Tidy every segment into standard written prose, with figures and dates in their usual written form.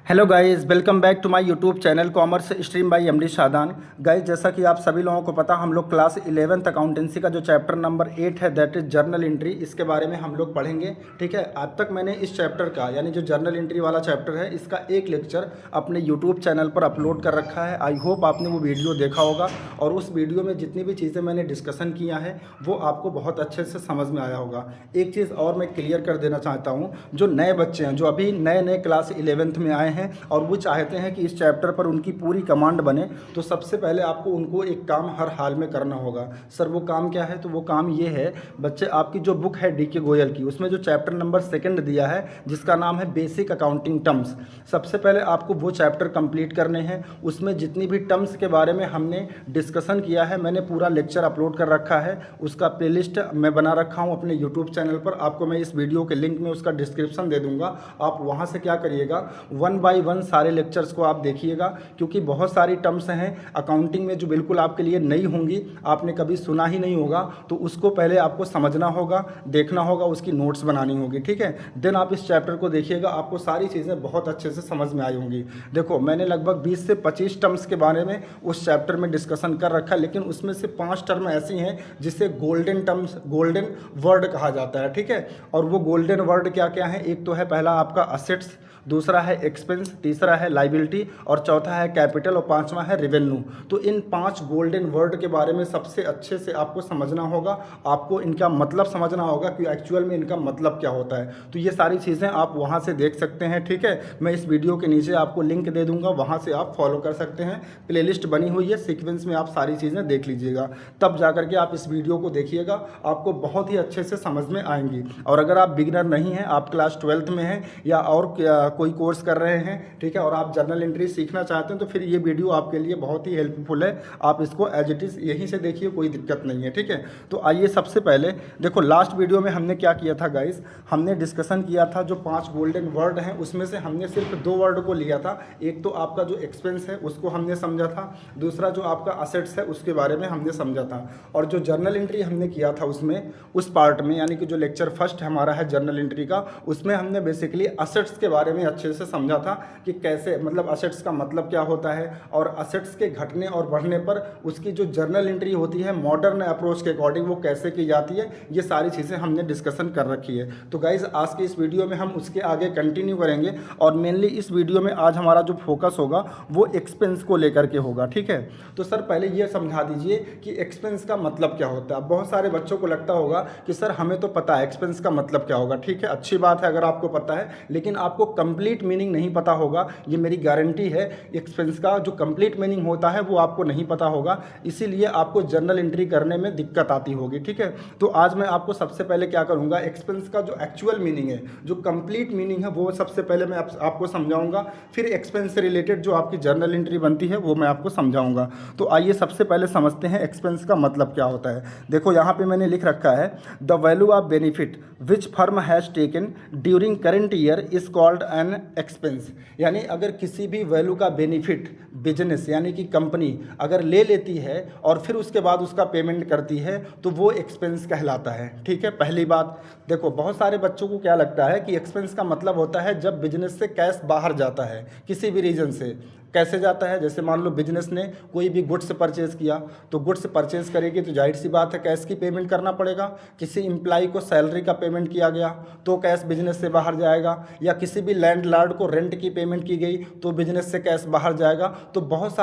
Hello guys, welcome back to my YouTube channel commerce stream by MD Shadan. Guys, जैसा कि आप सभी लोगों को पता, हम लोग क्लास 11th अकाउंटेंसी का जो चैप्टर नंबर 8 है दैट इज जर्नल एंट्री, इसके बारे में हम लोग पढ़ेंगे। ठीक है, अब तक मैंने इस चैप्टर का यानी जो जर्नल एंट्री वाला चैप्टर है इसका एक लेक्चर अपने यूट्यूब चैनल पर अपलोड कर रखा है। आई होप आपने वो वीडियो देखा होगा और उस वीडियो में जितनी भी चीज़ें मैंने डिस्कशन किया है वो आपको बहुत अच्छे से समझ में आया होगा। एक चीज़ और मैं क्लियर कर देना चाहता हूँ, जो नए बच्चे हैं जो अभी नए नए क्लास 11th में आए हैं और वो चाहते हैं कि इस चैप्टर पर उनकी पूरी कमांड बने, तो सबसे पहले आपको उनको एक काम हर हाल में करना होगा। सर वो काम क्या है? तो वो काम ये है बच्चे, आपकी जो बुक है डीके गोयल की, उसमें जो चैप्टर नंबर 2 दिया है जिसका नाम है बेसिक अकाउंटिंग टर्म्स, सबसे पहले आपको वो चैप्टर कंप्लीट करने हैं। उसमें जितनी भी टर्म्स के बारे में हमने डिस्कशन किया है मैंने पूरा लेक्चर अपलोड कर रखा है, उसका प्लेलिस्ट मैं बना रखा हूँ अपने यूट्यूब चैनल पर। आपको मैं इस वीडियो के लिंक में उसका डिस्क्रिप्शन दे दूंगा, आप वहाँ से क्या करिएगा 1 बाय 1 सारे लेक्चर्स को आप देखिएगा, क्योंकि बहुत सारी टर्म्स हैं अकाउंटिंग में जो बिल्कुल आपके लिए नई होंगी, आपने कभी सुना ही नहीं होगा, तो उसको पहले आपको समझना होगा, देखना होगा, उसकी नोट्स बनानी होगी। ठीक है, देन आप इस चैप्टर को देखिएगा, आपको सारी चीज़ें बहुत अच्छे से समझ में आई होंगी। देखो, मैंने लगभग 20 से 25 टर्म्स के बारे में उस चैप्टर में डिस्कशन कर रखा है, लेकिन उसमें से 5 टर्म ऐसी हैं जिसे गोल्डन टर्म्स, गोल्डन वर्ड कहा जाता है। ठीक है, और वो गोल्डन वर्ड क्या क्या है? एक तो है पहला आपका असेट्स, दूसरा है एक्सपेंस, तीसरा है लाइबिलिटी और चौथा है कैपिटल और पांचवा है रेवेन्यू। तो इन 5 गोल्डन वर्ड के बारे में सबसे अच्छे से आपको समझना होगा, आपको इनका मतलब समझना होगा कि एक्चुअल में इनका मतलब क्या होता है। तो ये सारी चीज़ें आप वहाँ से देख सकते हैं। ठीक है, मैं इस वीडियो के नीचे आपको लिंक दे दूंगा, वहाँ से आप फॉलो कर सकते हैं। प्लेलिस्ट बनी हुई है, सीक्वेंस में आप सारी चीज़ें देख लीजिएगा, तब जा करके आप इस वीडियो को देखिएगा, आपको बहुत ही अच्छे से समझ में आएंगी। और अगर आप बिगिनर नहीं हैं, आप क्लास 12th में हैं या और कोई कोर्स कर रहे हैं, ठीक है, और आप जर्नल एंट्री सीखना चाहते हैं, तो फिर ये वीडियो आपके लिए बहुत ही हेल्पफुल है। आप इसको एज इट इज़ यहीं से देखिए, कोई दिक्कत नहीं है। ठीक है, तो आइए सबसे पहले देखो, लास्ट वीडियो में हमने क्या किया था गाइस, हमने डिस्कशन किया था जो 5 गोल्डन वर्ड हैं उसमें से हमने सिर्फ 2 वर्ड को लिया था। एक तो आपका जो एक्सपेंस है उसको हमने समझा था, दूसरा जो आपका असेट्स है उसके बारे में हमने समझा था। और जो जर्नल एंट्री हमने किया था उसमें, उस पार्ट में, यानी कि जो लेक्चर फर्स्ट हमारा है जर्नल एंट्री का, उसमें हमने बेसिकली असेट्स के बारे में अच्छे से समझा था कि कैसे, मतलब असेट्स का मतलब क्या होता है और असेट्स के घटने और बढ़ने पर उसकी जो जर्नल एंट्री होती है मॉडर्न अप्रोच के अकॉर्डिंग वो कैसे की जाती है, ये सारी चीज़ें हमने डिस्कशन कर रखी है। तो गाइज आज के इस वीडियो में हम उसके आगे कंटिन्यू करेंगे और मेनली इस वीडियो में आज हमारा जो फोकस होगा वो एक्सपेंस को लेकर के होगा। ठीक है, तो सर पहले ये समझा दीजिए कि एक्सपेंस का मतलब क्या होता है। बहुत सारे बच्चों को लगता होगा कि सर हमें तो पता है एक्सपेंस का मतलब क्या होगा। ठीक है, अच्छी बात है अगर आपको पता है, लेकिन आपको कंप्लीट मीनिंग नहीं पता होगा, ये मेरी गारंटी है। एक्सपेंस का जो कंप्लीट मीनिंग होता है वो आपको नहीं पता होगा, इसीलिए आपको जर्नल एंट्री करने में दिक्कत आती होगी। ठीक है, तो आज मैं आपको सबसे पहले क्या करूंगा, एक्सपेंस का जो एक्चुअल मीनिंग है, जो कंप्लीट मीनिंग है, वो सबसे पहले मैं आपको समझाऊंगा, फिर एक्सपेंस से रिलेटेड जो आपकी जर्नल एंट्री बनती है वो मैं आपको समझाऊंगा। तो आइए सबसे पहले समझते हैं एक्सपेंस का मतलब क्या होता है। देखो यहाँ पे मैंने लिख रखा है, the value of benefit which firm has taken during current year is called an expense. यानी अगर किसी भी वैल्यू का बेनिफिट बिजनेस यानी कि कंपनी अगर ले लेती है और फिर उसके बाद उसका पेमेंट करती है तो वो एक्सपेंस कहलाता है। ठीक है, पहली बात। देखो, बहुत सारे बच्चों को क्या लगता है कि एक्सपेंस का मतलब होता है जब बिजनेस से कैश बाहर जाता है किसी भी रीजन से। कैसे जाता है? जैसे मान लो बिजनेस ने कोई भी गुड्स परचेज किया, तो गुड्स परचेज करेगी तो जाहिर सी बात है कैश की पेमेंट करना पड़ेगा। किसी एम्प्लॉय को सैलरी का पेमेंट किया गया तो कैश बिजनेस से बाहर जाएगा, या किसी भी लैंडलॉर्ड को रेंट की पेमेंट की गई तो बिजनेस से कैश बाहर जाएगा। तो बहुत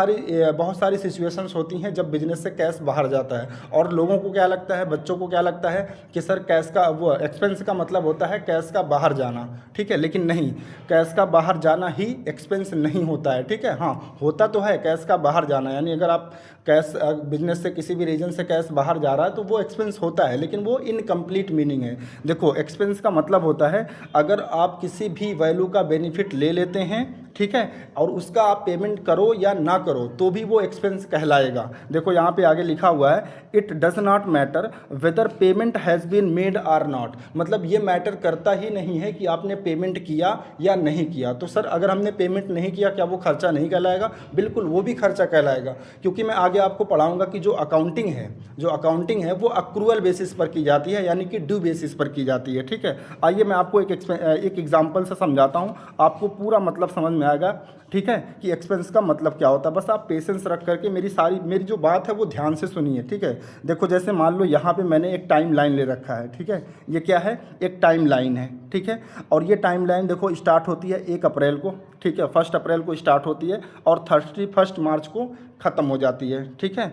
सारी सिचुएशंस होती हैं जब बिजनेस से कैश बाहर जाता है। और लोगों को क्या लगता है, बच्चों को क्या लगता है कि सर कैश का वो एक्सपेंस का मतलब होता है कैश का बाहर जाना। ठीक है, लेकिन नहीं, कैश का बाहर जाना ही एक्सपेंस नहीं होता है। ठीक है, हाँ होता तो है कैश का बाहर जाना, यानी अगर आप कैश बिजनेस से किसी भी रीजन से कैश बाहर जा रहा है तो वो एक्सपेंस होता है, लेकिन वो इनकम्प्लीट मीनिंग है। देखो, एक्सपेंस का मतलब होता है अगर आप किसी भी वैल्यू का बेनिफिट ले लेते हैं, ठीक है, और उसका आप पेमेंट करो या ना करो तो भी वो एक्सपेंस कहलाएगा। देखो यहाँ पे आगे लिखा हुआ है, it does not matter whether payment has been made or not. मतलब ये मैटर करता ही नहीं है कि आपने पेमेंट किया या नहीं किया। तो सर अगर हमने पेमेंट नहीं किया क्या वो खर्चा नहीं कहलाएगा? बिल्कुल वो भी खर्चा कहलाएगा, क्योंकि मैं आगे आपको पढ़ाऊंगा कि जो अकाउंटिंग है वो अक्रूअल बेसिस पर की जाती है, यानी कि ड्यू बेसिस पर की जाती है। ठीक है, आइए मैं आपको एक एग्जांपल से समझाता हूँ, आपको पूरा मतलब समझ में आएगा। ठीक है, कि एक्सपेंस का मतलब क्या होता है। बस आप पेशेंस रख करके मेरी जो बात है वो ध्यान से सुनिए। ठीक है, देखो जैसे मान लो यहाँ पे मैंने एक टाइम लाइन ले रखा है। ठीक है, ये क्या है, एक टाइम लाइन है। ठीक है, और ये टाइम लाइन देखो स्टार्ट होती है 1 अप्रैल को। ठीक है, 1 अप्रैल को स्टार्ट होती है और 31 मार्च को ख़त्म हो जाती है। ठीक है,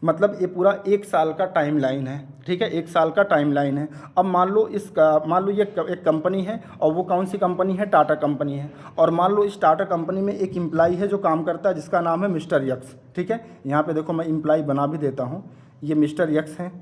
मतलब ये पूरा 1 साल का टाइम लाइन है। ठीक है, 1 साल का टाइम लाइन है। अब मान लो ये एक कंपनी है, और वो कौन सी कंपनी है, टाटा कंपनी है। और मान लो इस टाटा कंपनी में एक एम्प्लाई है जो काम करता है, जिसका नाम है मिस्टर यक्स। ठीक है, यहाँ पे देखो मैं एम्प्लाई बना भी देता हूँ, ये मिस्टर यक्स हैं।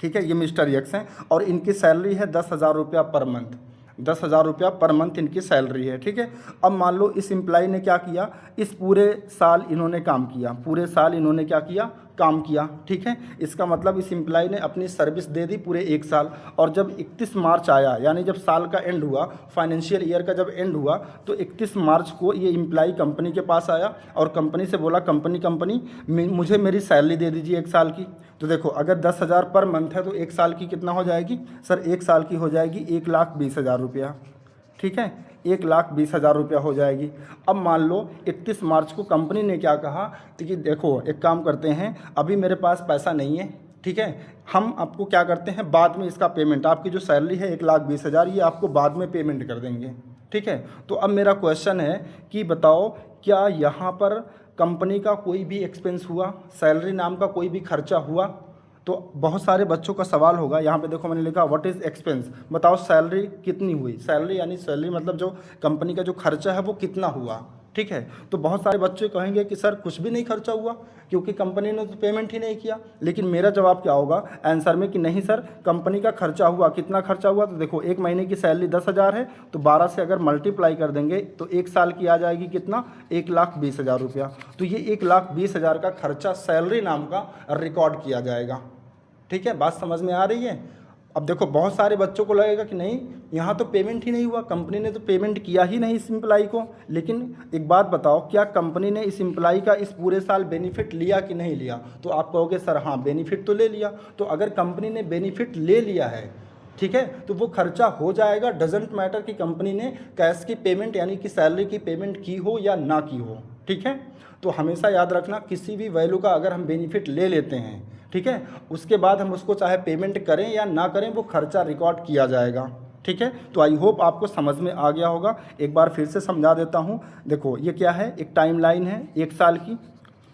ठीक है, ये मिस्टर यक्स हैं और इनकी सैलरी है 10,000 रुपया पर मंथ। 10,000 रुपया पर मंथ इनकी सैलरी है। ठीक है, अब मान लो इस एम्प्लाई ने क्या किया, इस पूरे साल इन्होंने काम किया, पूरे साल इन्होंने क्या किया, काम किया। ठीक है, इसका मतलब इस एम्प्लाई ने अपनी सर्विस दे दी पूरे 1 साल, और जब 31 मार्च आया, यानी जब साल का एंड हुआ, फाइनेंशियल ईयर का जब एंड हुआ, तो 31 मार्च को ये एम्प्लाई कंपनी के पास आया और कंपनी से बोला, कंपनी मुझे मेरी सैलरी दे दीजिए 1 साल की। तो देखो अगर 10,000 पर मंथ है तो 1 साल की कितना हो जाएगी सर, 1 साल की हो जाएगी 1,20,000 रुपया। ठीक है, 1,20,000 रुपया हो जाएगी। अब मान लो 31 मार्च को कंपनी ने क्या कहा, तो कि देखो एक काम करते हैं, अभी मेरे पास पैसा नहीं है। ठीक है, हम आपको क्या करते हैं, बाद में इसका पेमेंट, आपकी जो सैलरी है 1,20,000, ये आपको बाद में पेमेंट कर देंगे। ठीक है, तो अब मेरा क्वेश्चन है कि बताओ, क्या यहाँ पर कंपनी का कोई भी एक्सपेंस हुआ, सैलरी नाम का कोई भी खर्चा हुआ? तो बहुत सारे बच्चों का सवाल होगा, यहाँ पे देखो मैंने लिखा व्हाट इज़ एक्सपेंस, बताओ सैलरी कितनी हुई, सैलरी यानी सैलरी मतलब जो कंपनी का जो खर्चा है वो कितना हुआ। ठीक है, तो बहुत सारे बच्चे कहेंगे कि सर कुछ भी नहीं खर्चा हुआ, क्योंकि कंपनी ने तो पेमेंट ही नहीं किया। लेकिन मेरा जवाब क्या होगा आंसर में, कि नहीं सर, कंपनी का खर्चा हुआ। कितना खर्चा हुआ, तो देखो 1 महीने की सैलरी 10,000 है, तो 12 से अगर मल्टीप्लाई कर देंगे तो 1 साल की आ जाएगी कितना, 1,20,000 रुपया। तो ये 1,20,000 का खर्चा सैलरी नाम का रिकॉर्ड किया जाएगा। ठीक है, बात समझ में आ रही है। अब देखो बहुत सारे बच्चों को लगेगा कि नहीं, यहाँ तो पेमेंट ही नहीं हुआ, कंपनी ने तो पेमेंट किया ही नहीं इस एम्प्लाई को। लेकिन एक बात बताओ, क्या कंपनी ने इस एम्प्लाई का इस पूरे साल बेनिफिट लिया कि नहीं लिया? तो आप कहोगे सर हाँ, बेनिफिट तो ले लिया। तो अगर कंपनी ने बेनिफिट ले लिया है, ठीक है, तो वो खर्चा हो जाएगा। डजेंट मैटर कि कंपनी ने कैश की पेमेंट यानी कि सैलरी की पेमेंट की हो या ना की हो। ठीक है, तो हमेशा याद रखना, किसी भी वैल्यू का अगर हम बेनिफिट ले लेते हैं, ठीक है, उसके बाद हम उसको चाहे पेमेंट करें या ना करें, वो खर्चा रिकॉर्ड किया जाएगा। ठीक है, तो आई होप आपको समझ में आ गया होगा। एक बार फिर से समझा देता हूँ। देखो ये क्या है, एक टाइम लाइन है 1 साल की।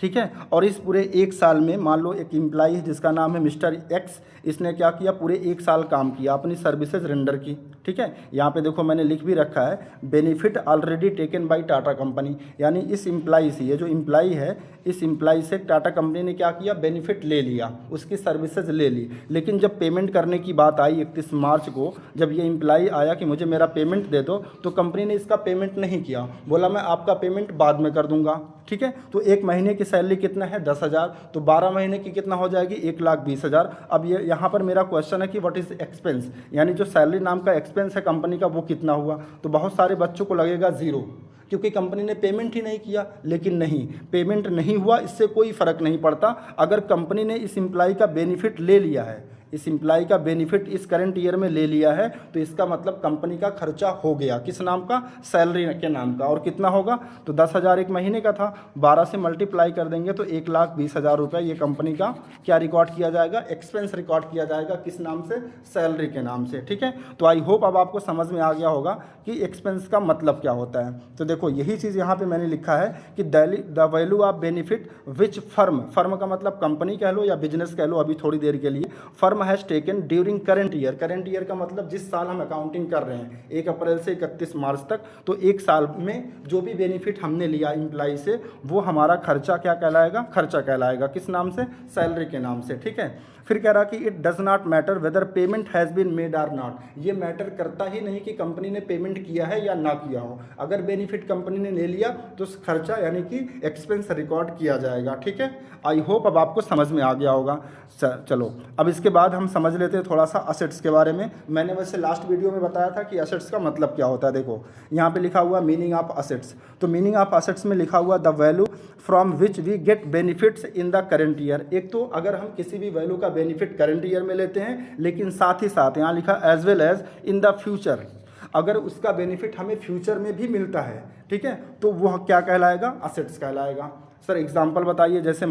ठीक है, और इस पूरे 1 साल में मान लो एक एम्प्लाई है जिसका नाम है मिस्टर एक्स, इसने क्या किया, पूरे 1 साल काम किया, अपनी सर्विसेज रेंडर की। ठीक है, यहाँ पे देखो मैंने लिख भी रखा है, benefit already taken by Tata company, यानी इस एम्प्लाई से, ये जो एम्प्लाई है, इस एम्प्लाई से टाटा कंपनी ने क्या किया, बेनिफिट ले लिया, उसकी सर्विसेज ले ली। लेकिन जब पेमेंट करने की बात आई 31 मार्च को, जब ये एम्प्लाई आया कि मुझे मेरा पेमेंट दे दो, तो कंपनी ने इसका पेमेंट नहीं किया, बोला मैं आपका पेमेंट बाद में कर दूंगा। ठीक है, तो 1 महीने की सैलरी कितना है, 10,000, तो 12 महीने की कितना हो जाएगी, 1,20,000। अब ये यहाँ पर मेरा क्वेश्चन है कि व्हाट इज़ एक्सपेंस, यानी जो सैलरी नाम का एक्सपेंस है कंपनी का, वो कितना हुआ? तो बहुत सारे बच्चों को लगेगा 0, क्योंकि कंपनी ने पेमेंट ही नहीं किया। लेकिन नहीं, पेमेंट नहीं हुआ, इससे कोई फ़र्क नहीं पड़ता। अगर कंपनी ने इस एम्प्लाई का बेनिफिट ले लिया है, इस एम्प्लाई का बेनिफिट इस करंट ईयर में ले लिया है, तो इसका मतलब कंपनी का खर्चा हो गया, किस नाम का, सैलरी के नाम का। और कितना होगा, तो 10,000 1 महीने का था, 12 से मल्टीप्लाई कर देंगे तो 1,20,000 रुपये ये कंपनी का क्या रिकॉर्ड किया जाएगा, एक्सपेंस रिकॉर्ड किया जाएगा, किस नाम से, सैलरी के नाम से। ठीक है, तो आई होप अब आपको समझ में आ गया होगा कि एक्सपेंस का मतलब क्या होता है। तो देखो यही चीज़ यहाँ पे मैंने लिखा है कि the value of benefit which firm का मतलब कंपनी कह लो या बिजनेस कह लो, अभी थोड़ी देर के लिए, firm has taken during current year. Current year का मतलब जिस साल हम अकाउंटिंग कर रहे हैं, 1 अप्रैल से 31 मार्च तक, तो 1 साल में जो भी बेनिफिट हमने लिया एम्प्लाई से, वो हमारा खर्चा क्या कहलाएगा, खर्चा कहलाएगा, किस नाम से, सैलरी के नाम से। ठीक है, फिर कह रहा कि it does not matter whether payment has been made or not, ये मैटर करता ही नहीं कि कंपनी ने पेमेंट किया है या ना किया हो, अगर बेनिफिट कंपनी ने ले लिया तो उस खर्चा यानी कि एक्सपेंस रिकॉर्ड किया जाएगा। ठीक है, आई होप अब आपको समझ में आ गया होगा। चलो अब इसके बाद हम समझ लेते हैं थोड़ा सा असेट्स के बारे में। मैंने वैसे लास्ट वीडियो में बताया था कि असेट्स का मतलब क्या होता है। देखो यहाँ पे लिखा हुआ मीनिंग ऑफ असेट्स, तो मीनिंग ऑफ असेट्स में लिखा हुआ the value from which we get benefits in the current year. एक तो अगर हम किसी भी वैल्यू का बेनिफिट करेंट ईयर में लेते हैं, लेकिन साथ ही साथ यहाँ लिखा as well as in the future, अगर उसका बेनिफिट हमें फ्यूचर में भी मिलता है, ठीक है, तो वह क्या कहलाएगा, असेट्स कहलाएगा। सर एग्जांपल बताइए, जैसे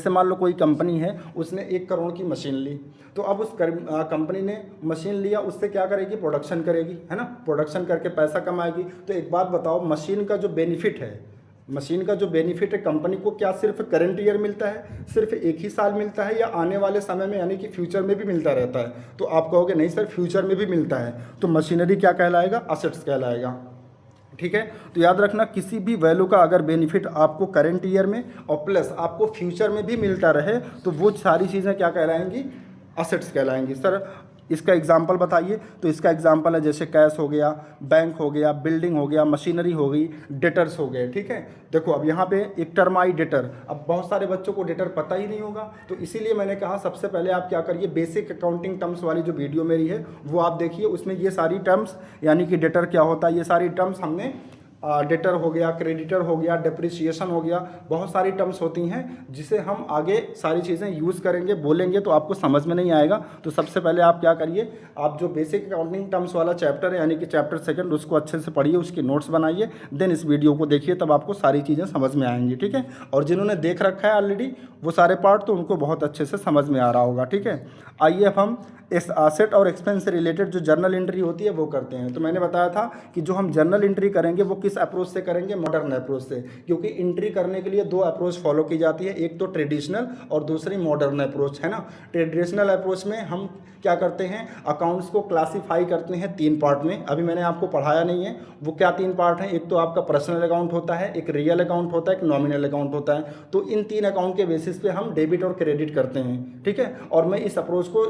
मान लो कोई कंपनी है, उसने 1 करोड़ की मशीन ली, तो अब उस कंपनी ने मशीन लिया, उससे क्या करेगी, प्रोडक्शन करेगी, है ना, प्रोडक्शन करके पैसा कमाएगी। तो एक बात बताओ, मशीन का जो बेनिफिट है कंपनी को, क्या सिर्फ करंट ईयर मिलता है, सिर्फ एक ही साल मिलता है, या आने वाले समय में यानी कि फ्यूचर में भी मिलता रहता है? तो आप कहोगे नहीं सर, फ्यूचर में भी मिलता है, तो मशीनरी क्या कहलाएगा, असेट्स कहलाएगा। ठीक है, तो याद रखना, किसी भी वैल्यू का अगर बेनिफिट आपको करंट ईयर में और प्लस आपको फ्यूचर में भी मिलता रहे, तो वो सारी चीज़ें क्या कहलाएंगी, असेट्स कहलाएंगी। सर इसका एग्जांपल बताइए, तो इसका एग्जांपल है जैसे कैश हो गया, बैंक हो गया, बिल्डिंग हो गया, मशीनरी हो गई, डेटर्स हो गए। ठीक है, देखो अब यहाँ पे एक टर्म आई डेटर, अब बहुत सारे बच्चों को डेटर पता ही नहीं होगा, तो इसीलिए मैंने कहा सबसे पहले आप क्या करिए, बेसिक अकाउंटिंग टर्म्स वाली जो वीडियो मेरी है वो आप देखिए, उसमें ये सारी टर्म्स यानी कि डेटर क्या होता है, ये सारी टर्म्स हमने डेटर हो गया, क्रेडिटर हो गया, डेप्रिसिएशन हो गया, बहुत सारी टर्म्स होती हैं जिसे हम आगे सारी चीज़ें यूज़ करेंगे, बोलेंगे तो आपको समझ में नहीं आएगा। तो सबसे पहले आप क्या करिए, आप जो बेसिक अकाउंटिंग टर्म्स वाला चैप्टर है यानी कि चैप्टर 2 उसको अच्छे से पढ़िए, उसके नोट्स बनाइए, देन इस वीडियो को देखिए, तब आपको सारी चीज़ें समझ में आएंगी। ठीक है, और जिन्होंने देख रखा है ऑलरेडी वो सारे पार्ट, तो उनको बहुत अच्छे से समझ में आ रहा होगा। ठीक है, आइए अब हम इस एसेट और एक्सपेंस से रिलेटेड जो जर्नल एंट्री होती है वो करते हैं। तो मैंने बताया था कि जो हम जर्नल एंट्री करेंगे वो किस अप्रोच से करेंगे, मॉडर्न अप्रोच से, क्योंकि एंट्री करने के लिए 2 अप्रोच फॉलो की जाती है, एक तो ट्रेडिशनल और दूसरी मॉडर्न अप्रोच, है ना। ट्रेडिशनल अप्रोच में हम क्या करते हैं, अकाउंट्स को क्लासीफाई करते हैं 3 पार्ट में, अभी मैंने आपको पढ़ाया नहीं है वो क्या 3 पार्ट हैं। एक तो आपका पर्सनल अकाउंट होता है, एक रियल अकाउंट होता है, एक नॉमिनल अकाउंट होता है। तो इन 3 अकाउंट के बेसिस पे हम डेबिट और क्रेडिट करते हैं। ठीक है, और मैं इस अप्रोच को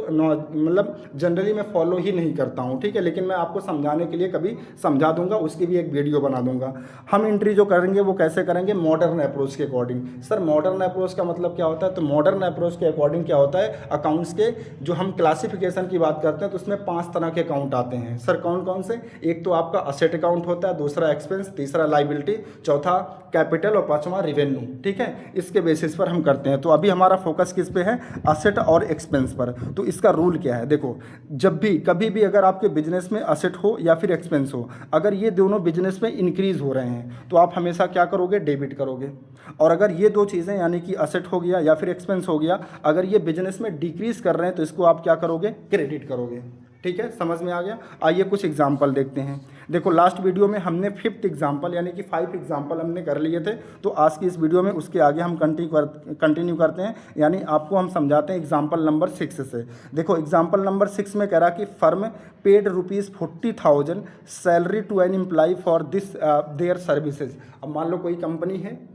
मतलब जनरली मैं फॉलो ही नहीं करता हूँ। ठीक है, लेकिन मैं आपको समझाने के लिए कभी समझा दूंगा, उसकी भी एक वीडियो बना दूंगा। हम एंट्री जो करेंगे वो कैसे करेंगे, मॉडर्न अप्रोच के अकॉर्डिंग। सर मॉडर्न अप्रोच का मतलब क्या होता है, तो मॉडर्न अप्रोच के अकॉर्डिंग क्या होता है, अकाउंट्स के जो हम क्लासिफिकेशन की बात करते हैं तो उसमें 5 तरह के अकाउंट आते हैं। सर कौन कौन से, एक तो आपका असेट अकाउंट होता है, दूसरा एक्सपेंस, तीसरा लाइबिलिटी, चौथा कैपिटल और 5वां रिवेन्यू। ठीक है, इसके बेसिस पर हम करते हैं। तो अभी हमारा फोकस किस पे है, असेट और एक्सपेंस पर। तो इसका रूल क्या है, देखो जब भी कभी भी अगर आपके बिजनेस में असेट हो या फिर एक्सपेंस हो, अगर ये दोनों बिजनेस में इंक्रीज हो रहे हैं तो आप हमेशा क्या करोगे, डेबिट करोगे। और अगर ये 2 चीज़ें यानी कि असेट हो गया या फिर एक्सपेंस हो गया, अगर ये बिजनेस में डिक्रीज कर रहे हैं तो इसको आप क्या करोगे, क्रेडिट करोगे। ठीक है, समझ में आ गया। आइए कुछ एग्जाम्पल देखते हैं। देखो लास्ट वीडियो में हमने 5th एग्जाम्पल यानी कि 5 एग्जाम्पल हमने कर लिए थे, तो आज की इस वीडियो में उसके आगे हम कंटिन्यू करते हैं, यानी आपको हम समझाते हैं एग्जाम्पल नंबर 6 से। देखो एग्जाम्पल नंबर 6 में कह रहा कि firm paid ₹40,000 salary to an employ for this their services. अब मान लो कोई कंपनी है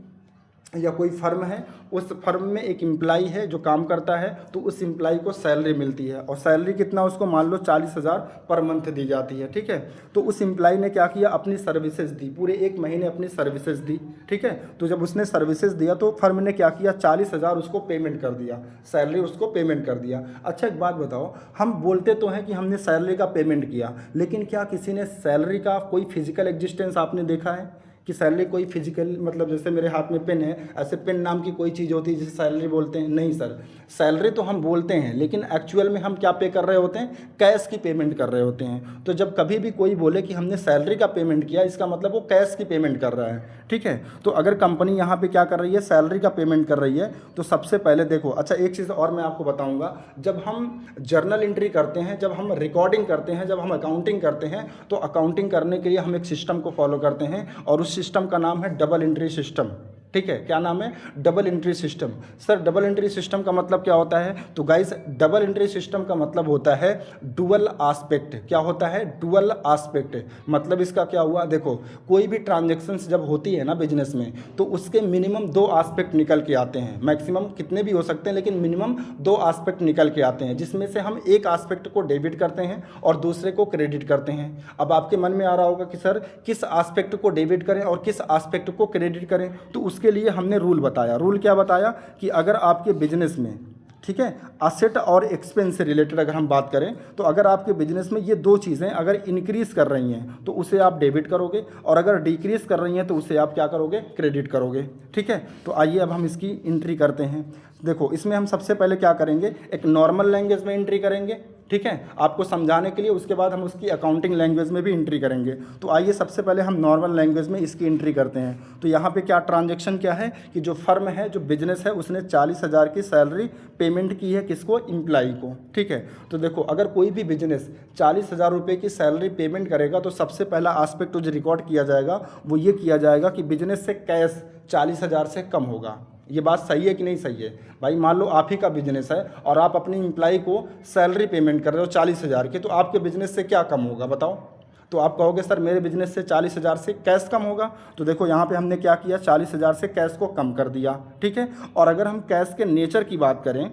या कोई फर्म है, उस फर्म में एक एम्प्लाई है जो काम करता है, तो उस एम्प्लाई को सैलरी मिलती है, और सैलरी कितना उसको मान लो 40,000 पर मंथ दी जाती है। ठीक है, तो उस एम्प्लाई ने क्या किया, अपनी सर्विसेज दी, पूरे 1 महीने अपनी सर्विसेज दी। ठीक है, तो जब उसने सर्विसेज दिया तो फर्म ने क्या किया, 40,000 उसको पेमेंट कर दिया, सैलरी उसको पेमेंट कर दिया। अच्छा एक बात बताओ, हम बोलते तो हैं कि हमने सैलरी का पेमेंट किया, लेकिन क्या किसी ने सैलरी का कोई फिजिकल एग्जिस्टेंस आपने देखा है कि सैलरी कोई फिजिकल, मतलब जैसे मेरे हाथ में पेन है, ऐसे पेन नाम की कोई चीज़ होती है जिसे सैलरी बोलते हैं? नहीं सर, सैलरी तो हम बोलते हैं लेकिन एक्चुअल में हम क्या पे कर रहे होते हैं, कैश की पेमेंट कर रहे होते हैं। तो जब कभी भी कोई बोले कि हमने सैलरी का पेमेंट किया, इसका मतलब वो कैश की पेमेंट कर रहा है। ठीक है, तो अगर कंपनी यहाँ पे क्या कर रही है, सैलरी का पेमेंट कर रही है, तो सबसे पहले देखो, अच्छा एक चीज़ और मैं आपको बताऊँगा, जब हम जर्नल एंट्री करते हैं, जब हम रिकॉर्डिंग करते हैं, जब हम अकाउंटिंग करते हैं, तो अकाउंटिंग करने के लिए हम एक सिस्टम को फॉलो करते हैं, और उस सिस्टम का नाम है डबल एंट्री सिस्टम। ठीक है, क्या नाम है, double entry system. Sir double entry system का मतलब क्या होता है, तो गाइस डबल एंट्री सिस्टम का मतलब होता है डुअल आस्पेक्ट। क्या होता है, डुअल आस्पेक्ट। मतलब इसका क्या हुआ, देखो कोई भी ट्रांजेक्शन्स जब होती है ना बिजनेस में, तो उसके मिनिमम 2 आस्पेक्ट निकल के आते हैं। मैक्सिमम कितने भी हो सकते हैं, लेकिन मिनिमम 2 आस्पेक्ट निकल के आते हैं, जिसमें से हम एक आस्पेक्ट को डेबिट करते हैं और दूसरे को क्रेडिट करते हैं। अब आपके मन में आ रहा होगा कि सर किस आस्पेक्ट को डेबिट करें और किस आस्पेक्ट को क्रेडिट करें, तो उसके लिए हमने रूल बताया। रूल क्या बताया कि अगर आपके बिजनेस में, ठीक है, असेट और एक्सपेंस से रिलेटेड अगर हम बात करें, तो अगर आपके बिजनेस में ये 2 चीज़ें अगर इंक्रीज़ कर रही हैं तो उसे आप डेबिट करोगे, और अगर डिक्रीज़ कर रही हैं तो उसे आप क्या करोगे, क्रेडिट करोगे। ठीक है, तो आइए अब हम इसकी एंट्री करते हैं। देखो इसमें हम सबसे पहले क्या करेंगे, एक नॉर्मल लैंग्वेज में एंट्री करेंगे, ठीक है, आपको समझाने के लिए। उसके बाद हम उसकी अकाउंटिंग लैंग्वेज में भी एंट्री करेंगे। तो आइए सबसे पहले हम नॉर्मल लैंग्वेज में इसकी एंट्री करते हैं। तो यहाँ पे क्या ट्रांजैक्शन क्या है कि जो फर्म है, जो बिजनेस है, उसने 40,000 की सैलरी पेमेंट की है, किसको, एम्प्लॉई को। ठीक है, तो देखो अगर कोई भी बिजनेस 40,000 रुपये की सैलरी पेमेंट करेगा, तो सबसे पहला आस्पेक्ट जो रिकॉर्ड किया जाएगा वो ये किया जाएगा कि बिजनेस से कैश 40,000 से कम होगा। ये बात सही है कि नहीं सही है भाई। मान लो आप ही का बिजनेस है और आप अपनी एम्प्लॉई को सैलरी पेमेंट कर रहे हो 40,000 की, तो आपके बिजनेस से क्या कम होगा बताओ। तो आप कहोगे सर मेरे बिजनेस से 40,000 से कैश कम होगा। तो देखो यहाँ पे हमने क्या किया, 40,000 से कैश को कम कर दिया। ठीक है, और अगर हम कैश के नेचर की बात करें,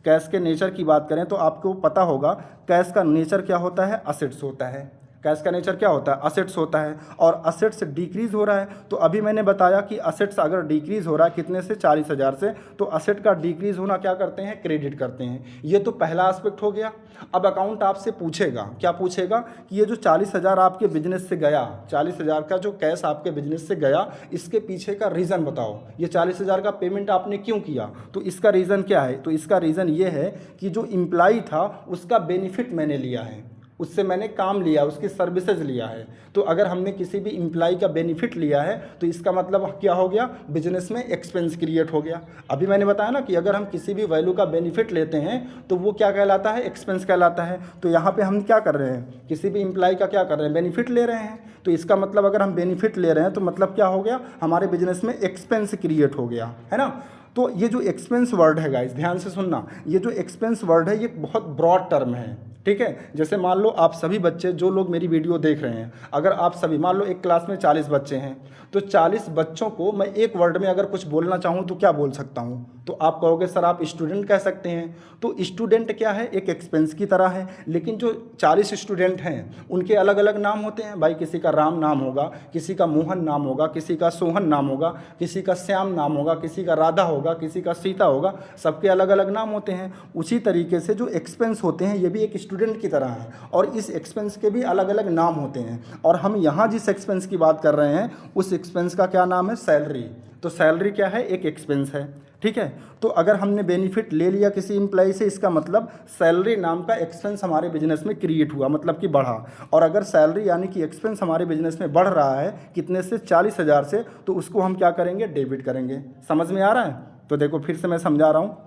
कैश के नेचर की बात करें तो आपको पता होगा कैश का नेचर क्या होता है, असेट्स होता है। कैश का नेचर क्या होता है, असेट्स होता है, और असेट्स डिक्रीज़ हो रहा है। तो अभी मैंने बताया कि असेट्स अगर डिक्रीज़ हो रहा है कितने से, 40,000 से, तो असेट का डिक्रीज़ होना क्या करते हैं, क्रेडिट करते हैं। ये तो पहला एस्पेक्ट हो गया। अब अकाउंट आपसे पूछेगा, क्या पूछेगा कि ये जो 40,000 आपके बिजनेस से गया, 40,000 का जो कैश आपके बिजनेस से गया, इसके पीछे का रीज़न बताओ। ये 40,000 का पेमेंट आपने क्यों किया, तो इसका रीज़न क्या है, तो इसका रीज़न ये है कि जो एम्प्लॉई था उसका बेनिफिट मैंने लिया है, उससे मैंने काम लिया, उसकी सर्विसेज लिया है। तो अगर हमने किसी भी एम्प्लॉई का बेनिफिट लिया है तो इसका मतलब क्या हो गया, बिजनेस में एक्सपेंस क्रिएट हो गया। अभी मैंने बताया ना कि अगर हम किसी भी वैल्यू का बेनिफिट लेते हैं तो वो क्या कहलाता है, एक्सपेंस कहलाता है। तो यहाँ पे हम क्या कर रहे हैं, किसी भी एम्प्लॉई का क्या कर रहे हैं, बेनिफिट ले रहे हैं। तो इसका मतलब अगर हम बेनिफिट ले रहे हैं तो मतलब क्या हो गया, हमारे बिजनेस में एक्सपेंस क्रिएट हो गया, है ना। तो ये जो एक्सपेंस वर्ड है गाइस, ध्यान से सुनना, ये जो एक्सपेंस वर्ड है ये बहुत ब्रॉड टर्म है। ठीक है, जैसे मान लो आप सभी बच्चे जो लोग मेरी वीडियो देख रहे हैं, अगर आप सभी, मान लो एक क्लास में 40 बच्चे हैं, तो 40 बच्चों को मैं एक वर्ड में अगर कुछ बोलना चाहूँ तो क्या बोल सकता हूँ, तो आप कहोगे सर आप स्टूडेंट कह सकते हैं। तो स्टूडेंट क्या है, एक एक्सपेंस की तरह है। लेकिन जो 40 स्टूडेंट हैं उनके अलग अलग नाम होते हैं भाई। किसी का राम नाम होगा, किसी का मोहन नाम होगा, किसी का सोहन नाम होगा, किसी का श्याम नाम होगा, किसी का राधा होगा, किसी का सीता होगा, सबके अलग अलग नाम होते हैं। उसी तरीके से जो एक्सपेंस होते हैं ये भी एक स्टूडेंट की तरह है, और इस एक्सपेंस के भी अलग अलग नाम होते हैं। और हम यहाँ जिस एक्सपेंस की बात कर रहे हैं उस एक्सपेंस का क्या नाम है, सैलरी। तो सैलरी क्या है, एक एक्सपेंस है। ठीक है, तो अगर हमने बेनिफिट ले लिया किसी एम्प्लॉई से, इसका मतलब सैलरी नाम का एक्सपेंस हमारे बिजनेस में क्रिएट हुआ, मतलब कि बढ़ा। और अगर सैलरी यानी कि एक्सपेंस हमारे बिजनेस में बढ़ रहा है कितने से, 40,000 से, तो उसको हम क्या करेंगे, डेबिट करेंगे। समझ में आ रहा है। तो देखो फिर से मैं समझा रहा हूँ,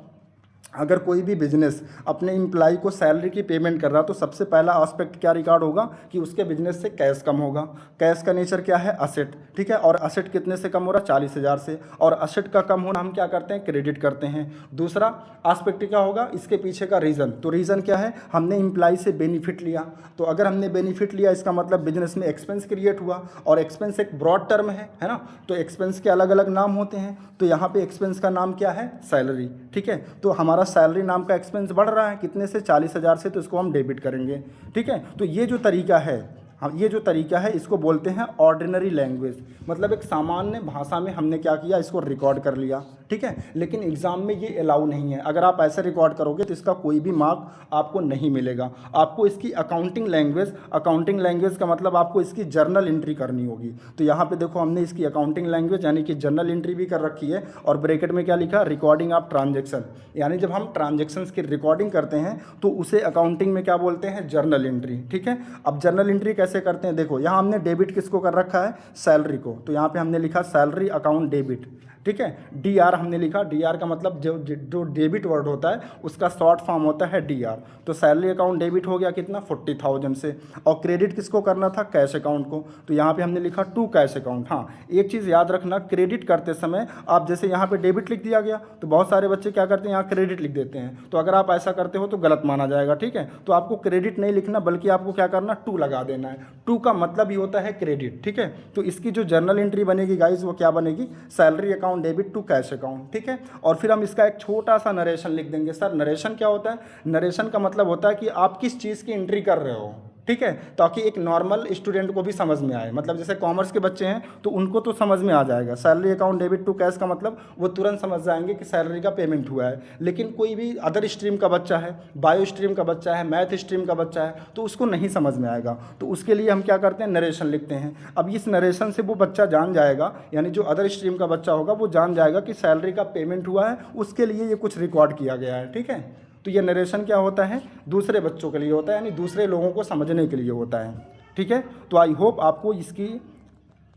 अगर कोई भी बिजनेस अपने एम्प्लॉई को सैलरी की पेमेंट कर रहा तो सबसे पहला एस्पेक्ट क्या रिकॉर्ड होगा कि उसके बिजनेस से कैश कम होगा। कैश का नेचर क्या है, असेट। ठीक है, और असेट कितने से कम हो रहा, 40,000 से, और असेट का कम होना हम क्या करते हैं, क्रेडिट करते हैं। दूसरा एस्पेक्ट क्या होगा, इसके पीछे का रीज़न। तो रीज़न क्या है, हमने एम्प्लॉई से बेनिफिट लिया। तो अगर हमने बेनिफिट लिया इसका मतलब बिजनेस में एक्सपेंस क्रिएट हुआ, और एक्सपेंस एक ब्रॉड टर्म है ना। तो एक्सपेंस के अलग अलग नाम होते हैं। तो यहाँ पे एक्सपेंस का नाम क्या है, सैलरी। ठीक है, तो हमारा सैलरी नाम का एक्सपेंस बढ़ रहा है कितने से, 40,000 से, तो इसको हम डेबिट करेंगे। ठीक है, तो ये जो तरीका है, हम ये जो तरीका है इसको बोलते हैं ऑर्डिनरी लैंग्वेज। मतलब एक सामान्य भाषा में हमने क्या किया, इसको रिकॉर्ड कर लिया। ठीक है, लेकिन एग्ज़ाम में ये अलाउ नहीं है। अगर आप ऐसे रिकॉर्ड करोगे तो इसका कोई भी मार्क आपको नहीं मिलेगा। आपको इसकी अकाउंटिंग लैंग्वेज का मतलब आपको इसकी जर्नल एंट्री करनी होगी। तो यहाँ पे देखो हमने इसकी अकाउंटिंग लैंग्वेज यानी कि जर्नल एंट्री भी कर रखी है, और ब्रैकेट में क्या लिखा, रिकॉर्डिंग ऑफ ट्रांजेक्शन। यानी जब हम ट्रांजेक्शन्स की रिकॉर्डिंग करते हैं तो उसे अकाउंटिंग में क्या बोलते हैं, जर्नल एंट्री। ठीक है, अब जर्नल एंट्री कैसे करते हैं, देखो यहाँ हमने डेबिट किसको कर रखा है, सैलरी को। तो यहाँ पे हमने लिखा सैलरी अकाउंट डेबिट। ठीक है। डी आर हमने लिखा, डी आर का मतलब जो डेबिट वर्ड होता है उसका शॉर्ट फॉर्म होता है डी आर। तो सैलरी अकाउंट डेबिट हो गया कितना 40,000 से, और क्रेडिट किसको करना था, कैश अकाउंट को। तो यहाँ पे हमने लिखा टू कैश अकाउंट। हाँ, एक चीज़ याद रखना, क्रेडिट करते समय आप जैसे यहाँ पे डेबिट लिख दिया गया तो बहुत सारे बच्चे क्या करते हैं यहाँ क्रेडिट लिख देते हैं, तो अगर आप ऐसा करते हो तो गलत माना जाएगा। ठीक है, तो आपको क्रेडिट नहीं लिखना बल्कि आपको क्या करना, टू लगा देना है। टू का मतलब ही होता है क्रेडिट। ठीक है, तो इसकी जो जर्नल एंट्री बनेगी गाइज वो क्या बनेगी, salary account debit to cash account. ठीक है, और फिर हम इसका एक छोटा सा नरेशन लिख देंगे। सर नरेशन क्या होता है, नरेशन का मतलब होता है कि आप किस चीज़ की एंट्री कर रहे हो। ठीक है, ताकि एक नॉर्मल स्टूडेंट को भी समझ में आए, मतलब जैसे कॉमर्स के बच्चे हैं तो उनको तो समझ में आ जाएगा salary account debit to cash का मतलब, वो तुरंत समझ जाएंगे कि सैलरी का पेमेंट हुआ है। लेकिन कोई भी अदर स्ट्रीम का बच्चा है, बायो स्ट्रीम का बच्चा है, मैथ स्ट्रीम का बच्चा है, तो उसको नहीं समझ में आएगा। तो उसके लिए हम क्या करते हैं, नरेशन लिखते हैं। अब इस नरेशन से वो बच्चा जान जाएगा, यानी जो अदर स्ट्रीम का बच्चा होगा वो जान जाएगा कि सैलरी का पेमेंट हुआ है, उसके लिए ये कुछ रिकॉर्ड किया गया है। ठीक है, तो ये नरेशन क्या होता है, दूसरे बच्चों के लिए होता है, यानी दूसरे लोगों को समझने के लिए होता है। ठीक है, तो आई होप आपको इसकी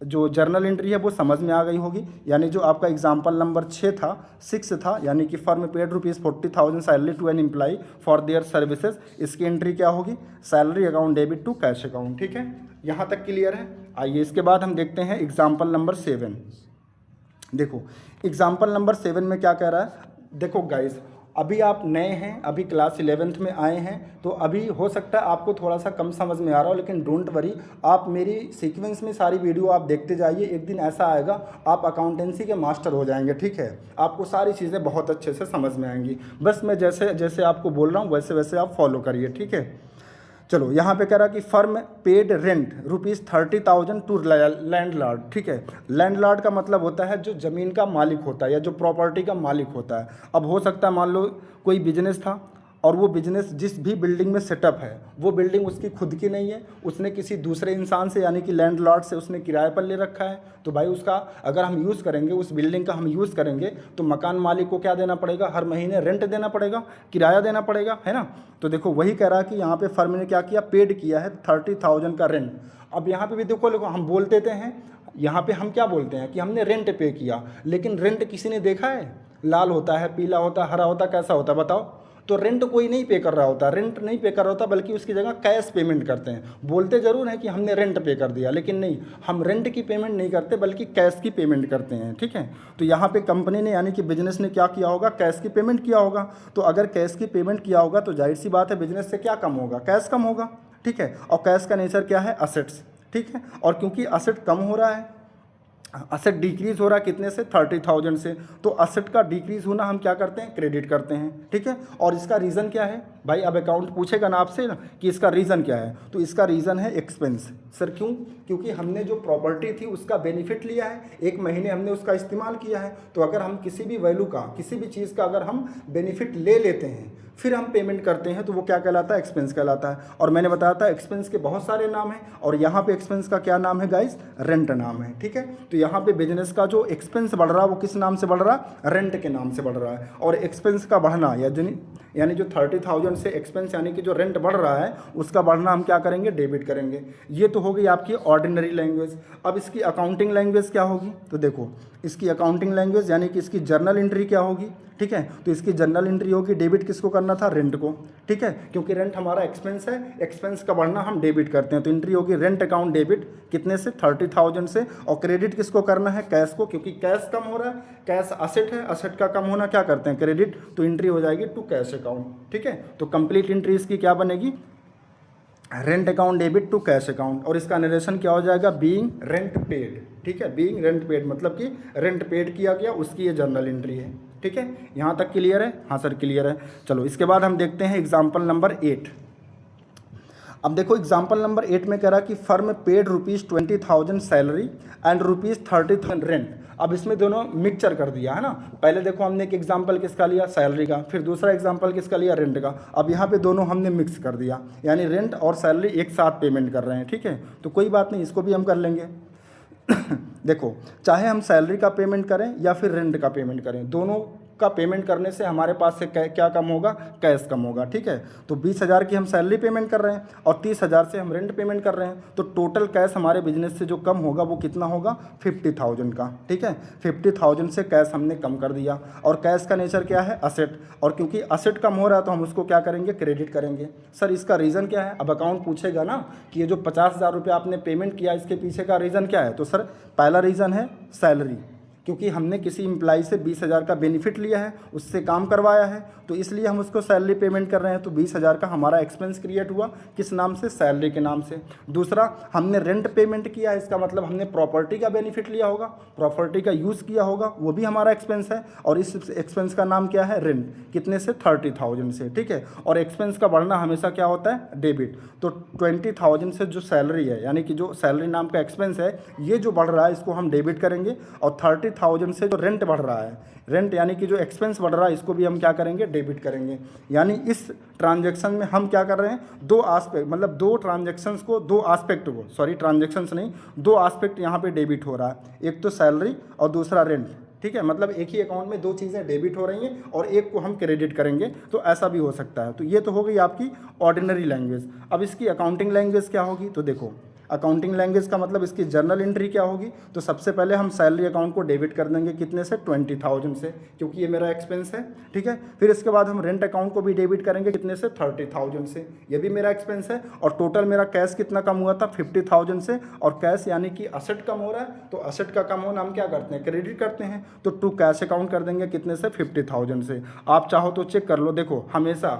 जो जर्नल एंट्री है वो समझ में आ गई होगी। यानी जो आपका एग्जाम्पल नंबर 6 था, यानी कि firm paid ₹40,000 salary to an employ for their services, इसकी एंट्री क्या होगी, salary account debit to cash account. ठीक है, यहाँ तक क्लियर है। आइए इसके बाद हम देखते हैं एग्जाम्पल नंबर 7। देखो एग्जाम्पल नंबर 7 में क्या कह रहा है, देखो गाइज अभी आप नए हैं, अभी क्लास 11th में आए हैं, तो अभी हो सकता है आपको थोड़ा सा कम समझ में आ रहा हो, लेकिन डोंट वरी, आप मेरी सीक्वेंस में सारी वीडियो आप देखते जाइए। एक दिन ऐसा आएगा आप अकाउंटेंसी के मास्टर हो जाएंगे। ठीक है, आपको सारी चीज़ें बहुत अच्छे से समझ में आएंगी। बस मैं जैसे जैसे आपको बोल रहा हूँ वैसे वैसे आप फॉलो करिए। ठीक है, चलो यहाँ पे कह रहा कि firm paid rent ₹30,000 to landlord. ठीक है, लैंडलॉर्ड का मतलब होता है जो ज़मीन का मालिक होता है या जो प्रॉपर्टी का मालिक होता है। अब हो सकता है मान लो कोई बिजनेस था और वो बिजनेस जिस भी बिल्डिंग में सेटअप है वो बिल्डिंग उसकी खुद की नहीं है, उसने किसी दूसरे इंसान से यानी कि लैंडलॉर्ड से उसने किराए पर ले रखा है। तो भाई उसका अगर हम यूज़ करेंगे, उस बिल्डिंग का हम यूज़ करेंगे तो मकान मालिक को क्या देना पड़ेगा, हर महीने रेंट देना पड़ेगा, किराया देना पड़ेगा, है ना। तो देखो वही कह रहा है कि यहाँ पे फर्म ने क्या किया, पेड किया है 30,000 का रेंट। अब यहाँ पे भी देखो हम बोल देते हैं, यहाँ पे हम क्या बोलते हैं कि हमने रेंट पे किया, लेकिन रेंट किसी ने देखा है, लाल होता है, पीला होता है, हरा होता है, कैसा होता है बताओ। तो रेंट कोई नहीं पे कर रहा होता, रेंट नहीं पे कर रहा होता, बल्कि उसकी जगह कैश पेमेंट करते हैं। बोलते ज़रूर हैं कि हमने रेंट पे कर दिया, लेकिन नहीं, हम रेंट की पेमेंट नहीं करते बल्कि कैश की पेमेंट करते हैं। ठीक है, तो यहाँ पे कंपनी ने यानी कि बिजनेस ने क्या किया होगा, कैश की पेमेंट किया होगा। तो अगर कैश की पेमेंट किया होगा तो जाहिर सी बात है बिजनेस से क्या कम होगा, कैश कम होगा। ठीक है, और कैश का नेचर क्या है, असेट्स। ठीक है, और क्योंकि असेट कम हो रहा है, असेट डिक्रीज हो रहा है कितने से, 30,000 से, तो असेट का डिक्रीज होना हम क्या करते हैं, क्रेडिट करते हैं। ठीक है, और इसका रीज़न क्या है भाई, अब अकाउंट पूछेगा ना आपसे ना कि इसका रीज़न क्या है, तो इसका रीज़न है एक्सपेंस। सर क्यों, क्योंकि हमने जो प्रॉपर्टी थी उसका बेनिफिट लिया है, एक महीने हमने उसका इस्तेमाल किया है। तो अगर हम किसी भी वैल्यू का, किसी भी चीज़ का अगर हम बेनिफिट ले लेते हैं फिर हम पेमेंट करते हैं तो वो क्या कहलाता है, एक्सपेंस कहलाता है। और मैंने बताया था एक्सपेंस के बहुत सारे नाम हैं, और यहाँ पे एक्सपेंस का क्या नाम है गाइस, रेंट नाम है। ठीक है, तो यहाँ पे बिजनेस का जो एक्सपेंस बढ़ रहा है वो किस नाम से बढ़ रहा है, रेंट के नाम से बढ़ रहा है। और एक्सपेंस का बढ़ना यानी जो 30,000 से एक्सपेंस यानी कि जो रेंट बढ़ रहा है उसका बढ़ना हम क्या करेंगे, डेबिट करेंगे। ये तो हो गई आपकी ऑर्डिनरी लैंग्वेज। अब इसकी अकाउंटिंग लैंग्वेज क्या होगी, तो देखो इसकी अकाउंटिंग लैंग्वेज यानी कि इसकी जर्नल एंट्री क्या होगी। ठीक है, तो इसकी जर्नल एंट्री होगी, डेबिट किसको करना था, रेंट को। ठीक है, क्योंकि रेंट हमारा एक्सपेंस है, एक्सपेंस का बढ़ना हम डेबिट करते हैं, तो एंट्री होगी रेंट अकाउंट डेबिट कितने से, 30,000 से। और क्रेडिट किसको करना है, कैश को, क्योंकि कैश कम हो रहा है, कैश असेट है, असेट का कम होना क्या करते हैं, क्रेडिट, तो एंट्री हो जाएगी टू कैश अकाउंट। ठीक है, तो कंप्लीट एंट्री इसकी क्या बनेगी, rent account debit to cash account. और इसका नरेशन क्या हो जाएगा, बीइंग रेंट पेड। ठीक है, बीइंग रेंट पेड मतलब कि रेंट पेड किया गया, उसकी ये जर्नल एंट्री है। ठीक है, यहाँ तक क्लियर है, हाँ सर क्लियर है। चलो इसके बाद हम देखते हैं एग्जाम्पल नंबर 8। अब देखो एग्जाम्पल नंबर 8 में कह रहा कि firm paid ₹20,000 salary and ₹30,000 rent. अब इसमें दोनों मिक्सचर कर दिया है ना, पहले देखो हमने एक एग्जाम्पल किसका लिया, सैलरी का, फिर दूसरा एग्जाम्पल किसका लिया, रेंट का। अब यहाँ पे दोनों हमने मिक्स कर दिया, यानी रेंट और सैलरी एक साथ पेमेंट कर रहे हैं। ठीक है, तो कोई बात नहीं, इसको भी हम कर लेंगे। देखो चाहे हम सैलरी का पेमेंट करें या फिर रेंट का पेमेंट करें, दोनों का पेमेंट करने से हमारे पास से क्या कम होगा, कैश कम होगा। ठीक है, तो 20,000 की हम सैलरी पेमेंट कर रहे हैं और 30,000 से हम रेंट पेमेंट कर रहे हैं, तो टोटल कैश हमारे बिजनेस से जो कम होगा वो कितना होगा, 50,000 का। ठीक है, 50,000 से कैश हमने कम कर दिया। और कैश का नेचर क्या है, असेट, और क्योंकि असेट कम हो रहा है तो हम उसको क्या करेंगे, क्रेडिट करेंगे। सर इसका रीज़न क्या है, अब अकाउंट पूछेगा ना कि ये जो 50,000 रुपये आपने पेमेंट किया इसके पीछे का रीज़न क्या है, तो सर पहला रीज़न है सैलरी, क्योंकि हमने किसी एम्प्लॉय से 20,000 का बेनिफिट लिया है, उससे काम करवाया है, तो इसलिए हम उसको सैलरी पेमेंट कर रहे हैं। तो 20,000 का हमारा एक्सपेंस क्रिएट हुआ, किस नाम से, सैलरी के नाम से। दूसरा, हमने रेंट पेमेंट किया है, इसका मतलब हमने प्रॉपर्टी का बेनिफिट लिया होगा, प्रॉपर्टी का यूज़ किया होगा, वो भी हमारा एक्सपेंस है। और इस एक्सपेंस का नाम क्या है, रेंट, कितने से, 30,000 से। ठीक है, और एक्सपेंस का बढ़ना हमेशा क्या होता है, डेबिट। तो 20,000 से जो सैलरी है, यानी कि जो सैलरी नाम का एक्सपेंस है, ये जो बढ़ रहा है इसको हम डेबिट करेंगे। और 30,000 से जो रेंट बढ़ रहा है, रेंट यानी कि जो एक्सपेंस बढ़ रहा है, इसको भी हम क्या करेंगे, डेबिट करेंगे। यानी इस ट्रांजैक्शन में हम क्या कर रहे हैं, दो आस्पेक्ट, मतलब दो ट्रांजैक्शंस को, दो आस्पेक्ट को, सॉरी ट्रांजैक्शंस नहीं, दो आस्पेक्ट यहाँ पे डेबिट हो रहा है, एक तो सैलरी और दूसरा रेंट। ठीक है, मतलब एक ही अकाउंट में दो चीज़ें डेबिट हो रही हैं और एक को हम क्रेडिट करेंगे, तो ऐसा भी हो सकता है। तो ये तो हो गई आपकी ऑर्डिनरी लैंग्वेज। अब इसकी अकाउंटिंग लैंग्वेज क्या होगी, तो देखो अकाउंटिंग लैंग्वेज का मतलब इसकी जर्नल एंट्री क्या होगी, तो सबसे पहले हम सैलरी अकाउंट को डेबिट कर देंगे, कितने से, 20,000 से, क्योंकि ये मेरा एक्सपेंस है। ठीक है, फिर इसके बाद हम रेंट अकाउंट को भी डेबिट करेंगे, कितने से, 30,000 से, ये भी मेरा एक्सपेंस है। और टोटल मेरा कैश कितना कम हुआ था, 50,000 से। और कैश यानी कि असेट कम हो रहा है, तो असेट का कम होना हम क्या करते हैं, क्रेडिट करते हैं, तो टू कैश अकाउंट कर देंगे, कितने से, 50,000 से। आप चाहो तो चेक कर लो, देखो हमेशा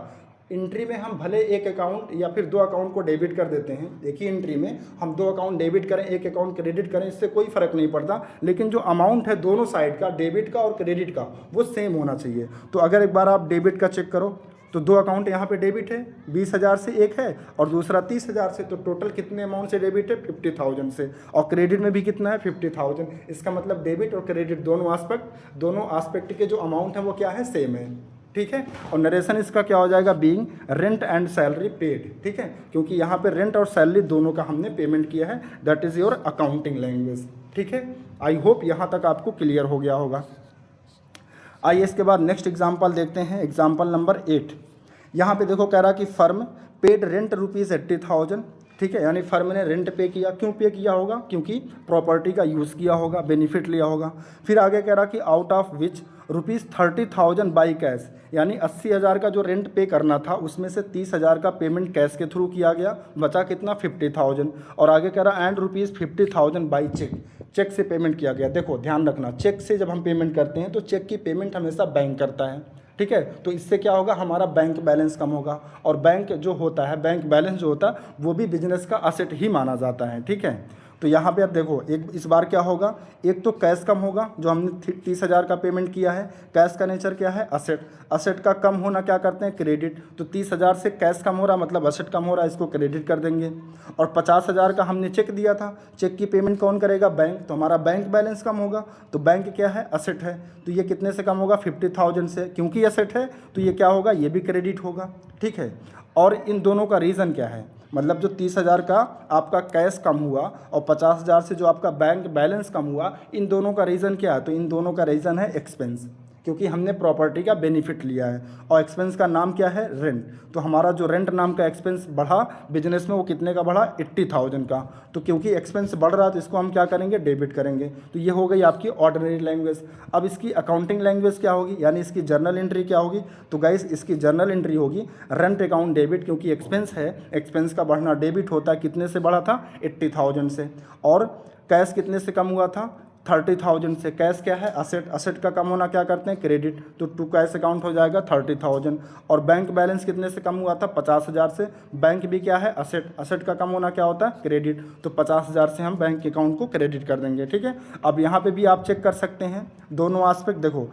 एंट्री में हम भले एक अकाउंट या फिर दो अकाउंट को डेबिट कर देते हैं, एक ही एंट्री में हम दो अकाउंट डेबिट करें, एक अकाउंट क्रेडिट करें, इससे कोई फ़र्क नहीं पड़ता, लेकिन जो अमाउंट है दोनों साइड का, डेबिट का और क्रेडिट का, वो सेम होना चाहिए। तो अगर एक बार आप डेबिट का चेक करो, तो दो अकाउंट यहाँ पे डेबिट है, 20,000 से एक है और दूसरा 30,000 से, तो टोटल कितने अमाउंट से डेबिट है, 50,000 से। और क्रेडिट में भी कितना है, 50,000। इसका मतलब डेबिट और क्रेडिट दोनों आस्पेक्ट के जो अमाउंट है वो क्या है, सेम है। ठीक है, और नरेशन इसका क्या हो जाएगा, being rent and salary paid. ठीक है, क्योंकि यहाँ पे रेंट और सैलरी दोनों का हमने पेमेंट किया है, that is your accounting language. ठीक है, आई होप यहाँ तक आपको क्लियर हो गया होगा। आइए इसके बाद नेक्स्ट एग्जाम्पल देखते हैं, एग्जाम्पल नंबर 8। यहाँ पे देखो कह रहा कि फर्म पेड रेंट ₹80,000। ठीक है, यानी फर्म ने रेंट पे किया, क्यों पे किया होगा, क्योंकि प्रॉपर्टी का यूज़ किया होगा, बेनिफिट लिया होगा। फिर आगे कह रहा कि out of which ₹30,000 by cash, यानी 80,000 का जो रेंट पे करना था उसमें से 30,000 का पेमेंट कैश के थ्रू किया गया, बचा कितना, 50,000। और आगे कह रहा एंड ₹50,000 बाई चेक, चेक से पेमेंट किया गया। देखो ध्यान रखना, चेक से जब हम पेमेंट करते हैं तो चेक की पेमेंट हमेशा बैंक करता है। ठीक है, तो इससे क्या होगा, हमारा बैंक बैलेंस कम होगा, और बैंक जो होता है, बैंक बैलेंस जो होता है वो भी बिजनेस का असेट ही माना जाता है। ठीक है, तो यहाँ पे अब देखो एक इस बार क्या होगा, एक तो कैश कम होगा, जो हमने 30,000 का पेमेंट किया है, कैश का नेचर क्या है, असेट, असेट का कम होना क्या करते हैं, क्रेडिट। तो 30,000 से कैश कम हो रहा मतलब असेट कम हो रहा है, इसको क्रेडिट कर देंगे। और 50,000 का हमने चेक दिया था, चेक की पेमेंट कौन करेगा, बैंक, तो हमारा बैंक बैलेंस कम होगा, तो बैंक क्या है, असेट है, तो ये कितने से कम होगा, 50,000 से, क्योंकि असेट है तो ये क्या होगा, ये भी क्रेडिट होगा। ठीक है, और इन दोनों का रीज़न क्या है, मतलब जो 30,000 का आपका कैश कम हुआ और 50,000 से जो आपका बैंक बैलेंस कम हुआ, इन दोनों का रीज़न क्या है, तो इन दोनों का रीज़न है एक्सपेंस, क्योंकि हमने प्रॉपर्टी का बेनिफिट लिया है। और एक्सपेंस का नाम क्या है, रेंट। तो हमारा जो रेंट नाम का एक्सपेंस बढ़ा बिजनेस में, वो कितने का बढ़ा, 80,000 का। तो क्योंकि एक्सपेंस बढ़ रहा है तो इसको हम क्या करेंगे, डेबिट करेंगे। तो ये हो गई आपकी ऑर्डिनरी लैंग्वेज। अब इसकी अकाउंटिंग लैंग्वेज क्या होगी, यानी इसकी जर्नल एंट्री क्या होगी, तो गाइस इसकी जर्नल एंट्री होगी रेंट अकाउंट डेबिट, क्योंकि एक्सपेंस है, एक्सपेंस का बढ़ना डेबिट होता है, कितने से बढ़ा था, 80,000 से। और कैश कितने से कम हुआ था, 30,000 से। कैश क्या है, असेट, असेट का कम होना क्या करते हैं, क्रेडिट, तो टू कैश अकाउंट हो जाएगा 30,000। और बैंक बैलेंस कितने से कम हुआ था, 50,000 से। बैंक भी क्या है, असेट, असेट का कम होना क्या होता है, क्रेडिट, तो 50,000 से हम बैंक अकाउंट को क्रेडिट कर देंगे। ठीक है, अब यहाँ पे भी आप चेक कर सकते हैं दोनों एस्पेक्ट। देखो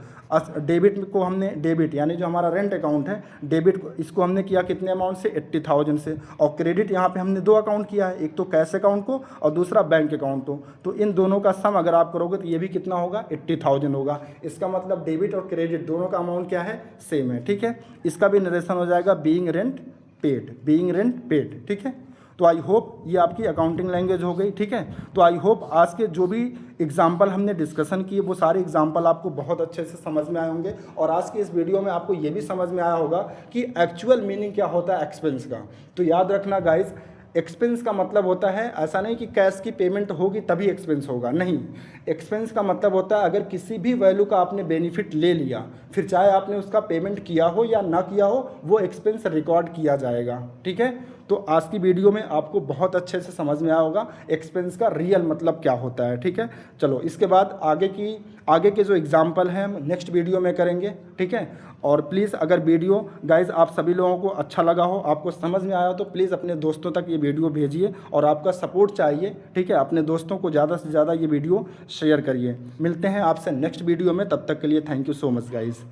डेबिट को हमने, डेबिट यानी जो हमारा रेंट अकाउंट है, डेबिट इसको हमने किया कितने अमाउंट से, 80,000 से। और क्रेडिट यहाँ पे हमने दो अकाउंट किया है, एक तो कैश अकाउंट को और दूसरा बैंक अकाउंट को। तो इन दोनों का सम अगर आप करोगे तो ये भी कितना होगा, 80,000 होगा। इसका मतलब डेबिट और क्रेडिट दोनों का अमाउंट क्या है, सेम है। ठीक है, इसका भी नरेशन हो जाएगा being rent paid, being rent paid. ठीक है, तो आई होप ये आपकी अकाउंटिंग लैंग्वेज हो गई, ठीक है। तो आई होप आज के जो भी एग्जाम्पल हमने डिस्कशन किए वो सारे एग्जाम्पल आपको बहुत अच्छे से समझ में आए होंगे, और आज के इस वीडियो में आपको ये भी समझ में आया होगा कि एक्चुअल मीनिंग क्या होता है एक्सपेंस का। तो याद रखना गाइज, एक्सपेंस का मतलब होता है, ऐसा नहीं कि कैश की पेमेंट होगी तभी एक्सपेंस होगा, नहीं। एक्सपेंस का मतलब होता है अगर किसी भी वैल्यू का आपने बेनिफिट ले लिया, फिर चाहे आपने उसका पेमेंट किया हो या ना किया हो, वो एक्सपेंस रिकॉर्ड किया जाएगा, ठीक है। तो आज की वीडियो में आपको बहुत अच्छे से समझ में आया होगा एक्सपेंस का रियल मतलब क्या होता है, ठीक है। चलो इसके बाद आगे के जो एग्जाम्पल हैं हम नेक्स्ट वीडियो में करेंगे, ठीक है। और प्लीज़ अगर वीडियो गाइज आप सभी लोगों को अच्छा लगा हो, आपको समझ में आया हो, तो प्लीज़ अपने दोस्तों तक ये वीडियो भेजिए, और आपका सपोर्ट चाहिए, ठीक है। अपने दोस्तों को ज़्यादा से ज़्यादा ये वीडियो शेयर करिए। मिलते हैं आपसे नेक्स्ट वीडियो में, तब तक के लिए thank you so much guys.